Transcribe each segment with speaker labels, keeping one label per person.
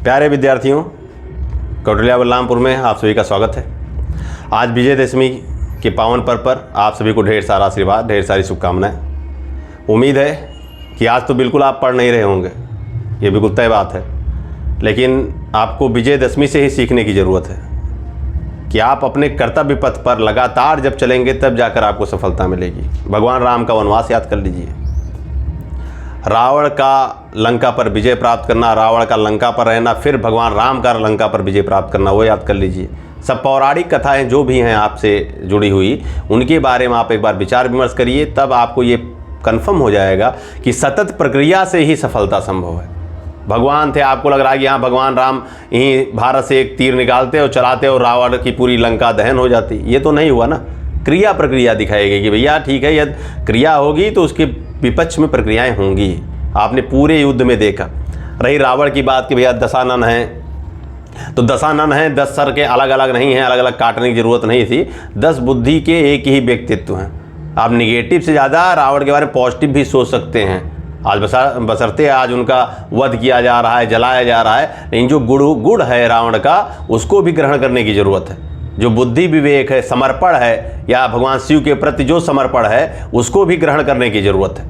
Speaker 1: प्यारे विद्यार्थियों, कौटिल्या बलरामपुर में आप सभी का स्वागत है। आज विजयदशमी के पावन पर्व पर आप सभी को ढेर सारा आशीर्वाद, ढेर सारी शुभकामनाएं। उम्मीद है कि आज तो बिल्कुल आप पढ़ नहीं रहे होंगे, ये बिल्कुल तय बात है, लेकिन आपको विजयदशमी से ही सीखने की ज़रूरत है कि आप अपने कर्तव्य पथ पर लगातार जब चलेंगे तब जाकर आपको सफलता मिलेगी। भगवान राम का वनवास याद कर लीजिए। रावण का लंका पर विजय प्राप्त करना, रावण का लंका पर रहना, फिर भगवान राम का लंका पर विजय प्राप्त करना, वो याद कर लीजिए। सब पौराणिक कथाएं जो भी हैं आपसे जुड़ी हुई, उनके बारे में आप एक बार विचार विमर्श करिए, तब आपको ये कन्फर्म हो जाएगा कि सतत प्रक्रिया से ही सफलता संभव है। भगवान थे, आपको लग रहा है कि हाँ भगवान राम यहीं भारत से एक तीर निकालते और चलाते और रावण की पूरी लंका दहन हो जाती। ये तो नहीं हुआ ना। क्रिया प्रक्रिया दिखाई गई कि भैया ठीक है, यदि क्रिया होगी तो उसके विपक्ष में प्रक्रियाएं होंगी। आपने पूरे युद्ध में देखा। रही रावण की बात कि भैया दशानन हैं, तो दशानन हैं, 10 सर के अलग अलग नहीं हैं, अलग अलग काटने की ज़रूरत नहीं थी। 10 बुद्धि के एक ही व्यक्तित्व हैं। आप निगेटिव से ज़्यादा रावण के बारे में पॉजिटिव भी सोच सकते हैं। आज बशर्ते आज उनका वध किया जा रहा है, जलाया जा रहा है, लेकिन जो गुण है रावण का, उसको भी ग्रहण करने की ज़रूरत है। जो बुद्धि विवेक है, समर्पण है, या भगवान शिव के प्रति जो समर्पण है, उसको भी ग्रहण करने की ज़रूरत है।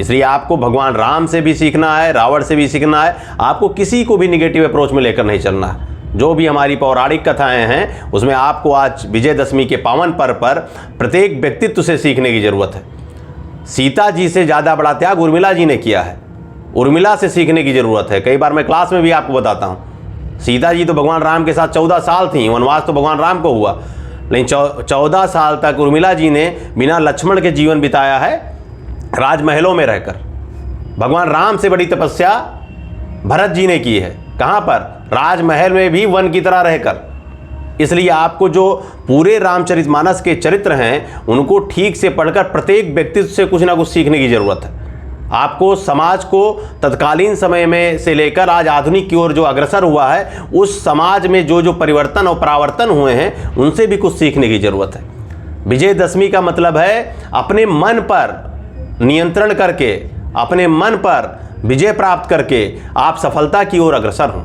Speaker 1: इसलिए आपको भगवान राम से भी सीखना है, रावण से भी सीखना है। आपको किसी को भी निगेटिव अप्रोच में लेकर नहीं चलना है। जो भी हमारी पौराणिक कथाएं हैं, उसमें आपको आज विजयदशमी के पावन पर्व पर प्रत्येक व्यक्तित्व से सीखने की ज़रूरत है। सीता जी से ज़्यादा बड़ा त्याग उर्मिला जी ने किया है। उर्मिला से सीखने की ज़रूरत है। कई बार मैं क्लास में भी आपको बताता हूँ, सीता जी तो भगवान राम के साथ 14 साल थी, वनवास तो भगवान राम को हुआ, लेकिन 14 साल तक उर्मिला जी ने बिना लक्ष्मण के जीवन बिताया है, राजमहलों में रहकर। भगवान राम से बड़ी तपस्या भरत जी ने की है। कहाँ पर? राजमहल में भी वन की तरह रहकर। इसलिए आपको जो पूरे रामचरितमानस के चरित्र हैं, उनको ठीक से पढ़कर प्रत्येक व्यक्तित्व से कुछ ना कुछ सीखने की ज़रूरत है। आपको समाज को तत्कालीन समय में से लेकर आज आधुनिक की ओर जो अग्रसर हुआ है, उस समाज में जो जो परिवर्तन और परावर्तन हुए हैं, उनसे भी कुछ सीखने की ज़रूरत है। विजयदशमी का मतलब है अपने मन पर नियंत्रण करके, अपने मन पर विजय प्राप्त करके आप सफलता की ओर अग्रसर हों।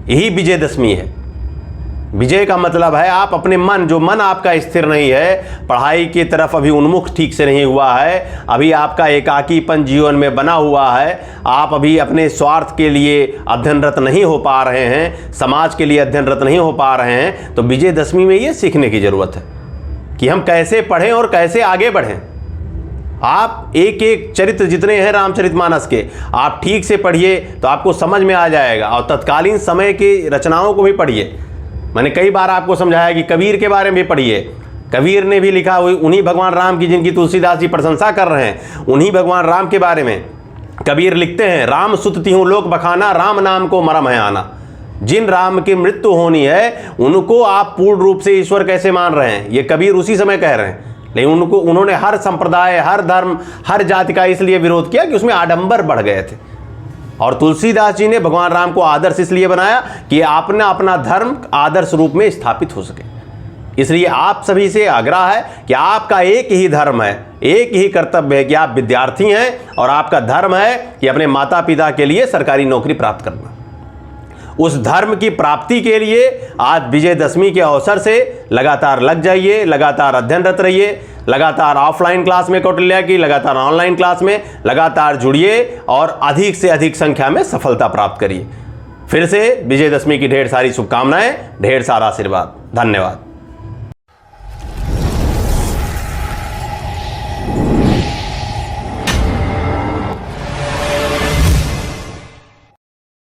Speaker 1: यही विजयदशमी है। विजय का मतलब है आप अपने मन, जो मन आपका स्थिर नहीं है, पढ़ाई की तरफ अभी उन्मुख ठीक से नहीं हुआ है, अभी आपका एकाकीपन जीवन में बना हुआ है, आप अभी अपने स्वार्थ के लिए अध्ययनरत नहीं हो पा रहे हैं, समाज के लिए अध्ययनरत नहीं हो पा रहे हैं, तो विजयदशमी में ये सीखने की ज़रूरत है कि हम कैसे पढ़ें और कैसे आगे बढ़ें। आप एक एक चरित्र जितने हैं रामचरितमानस के, आप ठीक से पढ़िए तो आपको समझ में आ जाएगा। और तत्कालीन समय की रचनाओं को भी पढ़िए। मैंने कई बार आपको समझाया कि कबीर के बारे में भी पढ़िए। कबीर ने भी लिखा हुई उन्हीं भगवान राम की जिनकी तुलसीदास जी प्रशंसा कर रहे हैं, उन्हीं भगवान राम के बारे में कबीर लिखते हैं, राम सुत तिहु लोक बखाना, राम नाम को मरम है आना। जिन राम की मृत्यु होनी है, उनको आप पूर्ण रूप से ईश्वर कैसे मान रहे हैं, ये कबीर उसी समय कह रहे हैं। लेकिन उन्होंने हर संप्रदाय, हर धर्म, हर जाति का इसलिए विरोध किया कि उसमें आडंबर बढ़ गए थे। और तुलसीदास जी ने भगवान राम को आदर्श इसलिए बनाया कि आपने अपना धर्म आदर्श रूप में स्थापित हो सके। इसलिए आप सभी से आग्रह है कि आपका एक ही धर्म है, एक ही कर्तव्य है कि आप विद्यार्थी हैं, और आपका धर्म है कि अपने माता पिता के लिए सरकारी नौकरी प्राप्त करना। उस धर्म की प्राप्ति के लिए आज विजयदशमी के अवसर से लगातार लग जाइए, लगातार अध्ययनरत रहिए, लगातार ऑफलाइन क्लास में कौटिल्या की, लगातार ऑनलाइन क्लास में लगातार जुड़िए और अधिक से अधिक संख्या में सफलता प्राप्त करिए। फिर से विजयदशमी की ढेर सारी शुभकामनाएं, ढेर सारा आशीर्वाद। धन्यवाद।